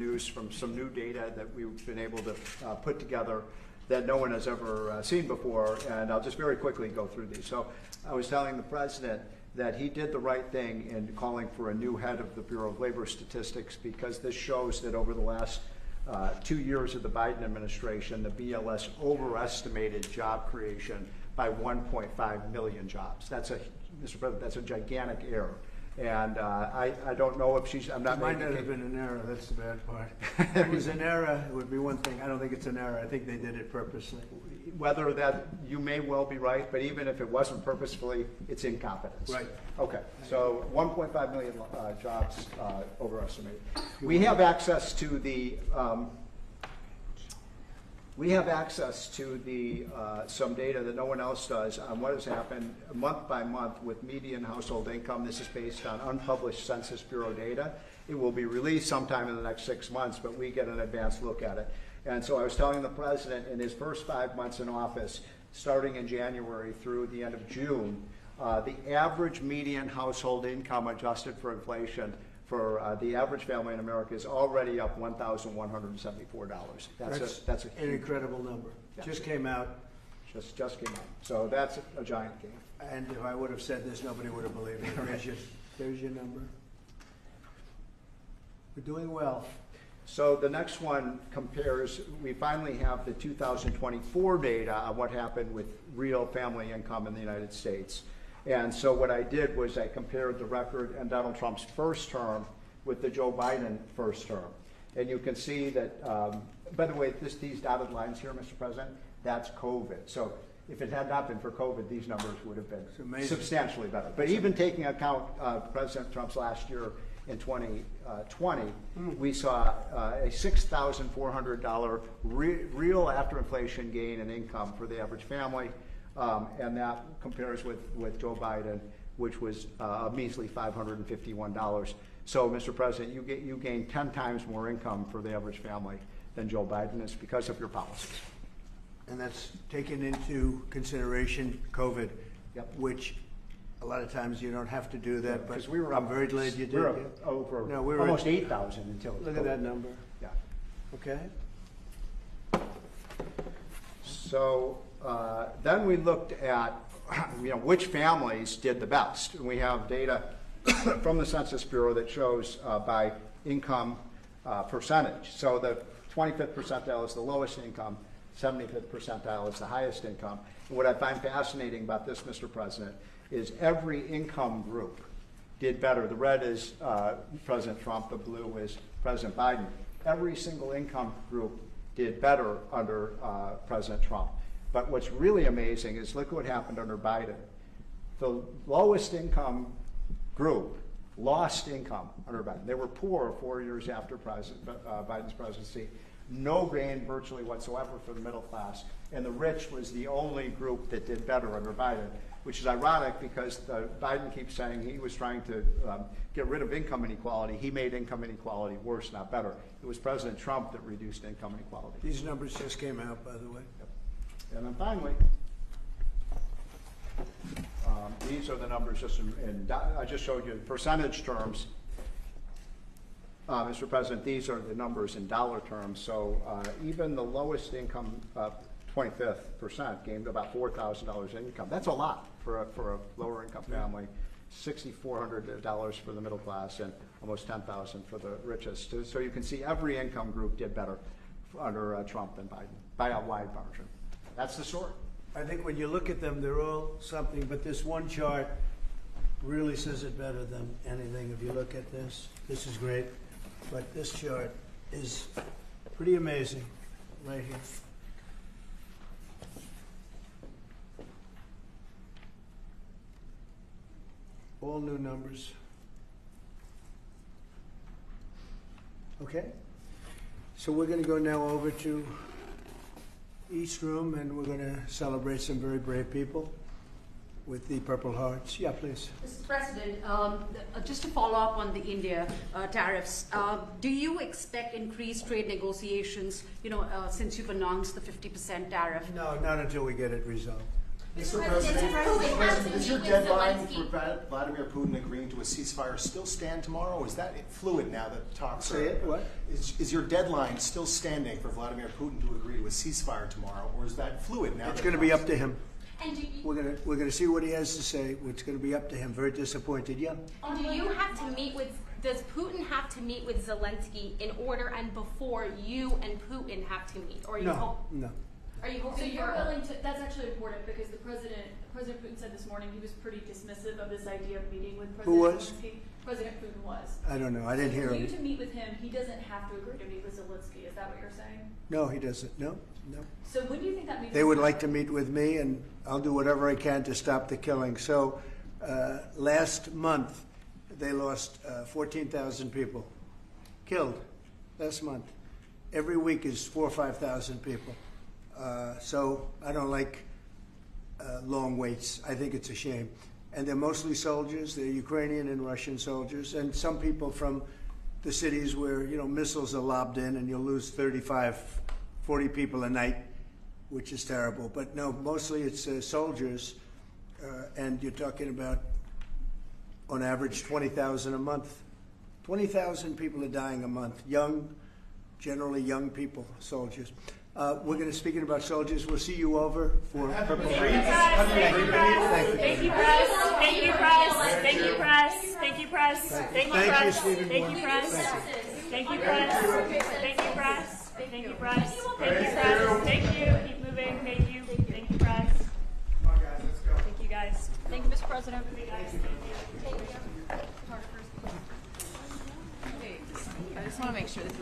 news from some new data that we've been able to put together that no one has ever seen before, and I'll just very quickly go through these. So I was telling the president that he did the right thing in calling for a new head of the Bureau of Labor Statistics, because this shows that over the last 2 years of the Biden administration, the BLS overestimated job creation by 1.5 million jobs. That's Mr. President, that's a gigantic error. And I don't know if she's, I'm not It might making not have been an error, that's the bad part. If it was an error, it would be one thing. I don't think it's an error. I think they did it purposely. Whether that, you may well be right, but even if it wasn't purposefully, it's incompetence. Right. Okay, so 1.5 million jobs overestimated. We have access to the, some data that no one else does on what has happened month by month with median household income. This is based on unpublished Census Bureau data. It will be released sometime in the next 6 months, but we get an advanced look at it. And so I was telling the president in his first 5 months in office, starting in January through the end of June, the average median household income adjusted for inflation for the average family in America is already up $1,174. That's an incredible number. Yeah. Just came out. Just came out. So that's a giant gain. And if I would have said this, nobody would have believed it. There's your number. We're doing well. So the next one compares, we finally have the 2024 data on what happened with real family income in the United States. And so what I did was I compared the record in Donald Trump's first term with the Joe Biden first term. And you can see that, by the way, these dotted lines here, Mr. President, that's COVID. So if it had not been for COVID, these numbers would have been substantially better. But even taking account President Trump's last year in 2020, we saw a $6,400 real after inflation gain in income for the average family. And that compares with Joe Biden, which was a measly $551. So, Mr. President, you gain 10 times more income for the average family than Joe Biden is because of your policies. And that's taken into consideration COVID, yep. Which a lot of times you don't have to do that. Because but I'm very glad you did. We were over almost 8,000 until look at that number. Yeah. Okay. So then we looked at which families did the best. And we have data from the Census Bureau that shows by income percentage. So the 25th percentile is the lowest income, 75th percentile is the highest income. And what I find fascinating about this, Mr. President, is every income group did better. The red is President Trump, the blue is President Biden. Every single income group did better under President Trump. But what's really amazing is look what happened under Biden. The lowest income group lost income under Biden. They were poor 4 years after Biden's presidency. No gain virtually whatsoever for the middle class. And the rich was the only group that did better under Biden, which is ironic because Biden keeps saying he was trying to get rid of income inequality. He made income inequality worse, not better. It was President Trump that reduced income inequality. These numbers just came out, by the way. Yep. And then finally, these are the numbers just I just showed you in percentage terms. Mr. President, these are the numbers in dollar terms. So even the lowest income, 25th percent, gained about $4,000 in income. That's a lot for a lower income family. $6,400 for the middle class and almost $10,000 for the richest. So you can see every income group did better under Trump than Biden by a wide margin. That's the story. I think when you look at them, they're all something, but this one chart really says it better than anything. If you look at this is great, but this chart is pretty amazing right here. All new numbers. Okay, so we're going to go now over to East Room, and we're going to celebrate some very brave people with the Purple Hearts. Yeah, please. Mr. President, just to follow up on the India tariffs, do you expect increased trade negotiations, since you've announced the 50% tariff? No, not until we get it resolved. Mr. President, does your deadline for Vladimir Putin agreeing to a ceasefire still stand tomorrow, or is that fluid now that talks Say it, what? Is your deadline still standing for Vladimir Putin to agree to a ceasefire tomorrow, or is that fluid now? It's going to be up to him. And do you, We're going to see what he has to say. It's going to be up to him. Very disappointed. Yeah. and do you have to meet with? Does Putin have to meet with Zelensky in order and before you and Putin have to meet, or are you No. Are you So hoping you're for? willing to, that's actually important because President Putin said this morning he was pretty dismissive of this idea of meeting with President Who was? Zelensky. President Putin was. I don't know. I didn't hear For you him. to meet with him, he doesn't have to agree to meet with Zelensky. Is that what you're saying? No, he doesn't. No. So when do you think that meeting? They would like to meet with me, and I'll do whatever I can to stop the killing. So last month, they lost 14,000 people killed last month. Every week is 4,000 or 5,000 people. So I don't like long waits. I think it's a shame. And they're mostly soldiers. They're Ukrainian and Russian soldiers, and some people from the cities where missiles are lobbed in, and you'll lose 35, 40 people a night, which is terrible. But no, mostly it's soldiers, and you're talking about, on average, 20,000 a month. 20,000 people are dying a month. Generally young people, soldiers. We're going to speaking about soldiers. We'll see you over for Purple Rain. Thank you, press. Thank you, press. Thank you, press. Thank you, press. Thank you, press. Thank you, press. Thank you, press. Thank you, press. Thank you, press. Thank you, press. Thank you, press. Thank you. Keep moving. Thank you. Thank you, press. Come on, guys. Let's go. Thank you, guys. Thank you, Mr. President. Thank you, guys. Thank you. I just want to make sure this is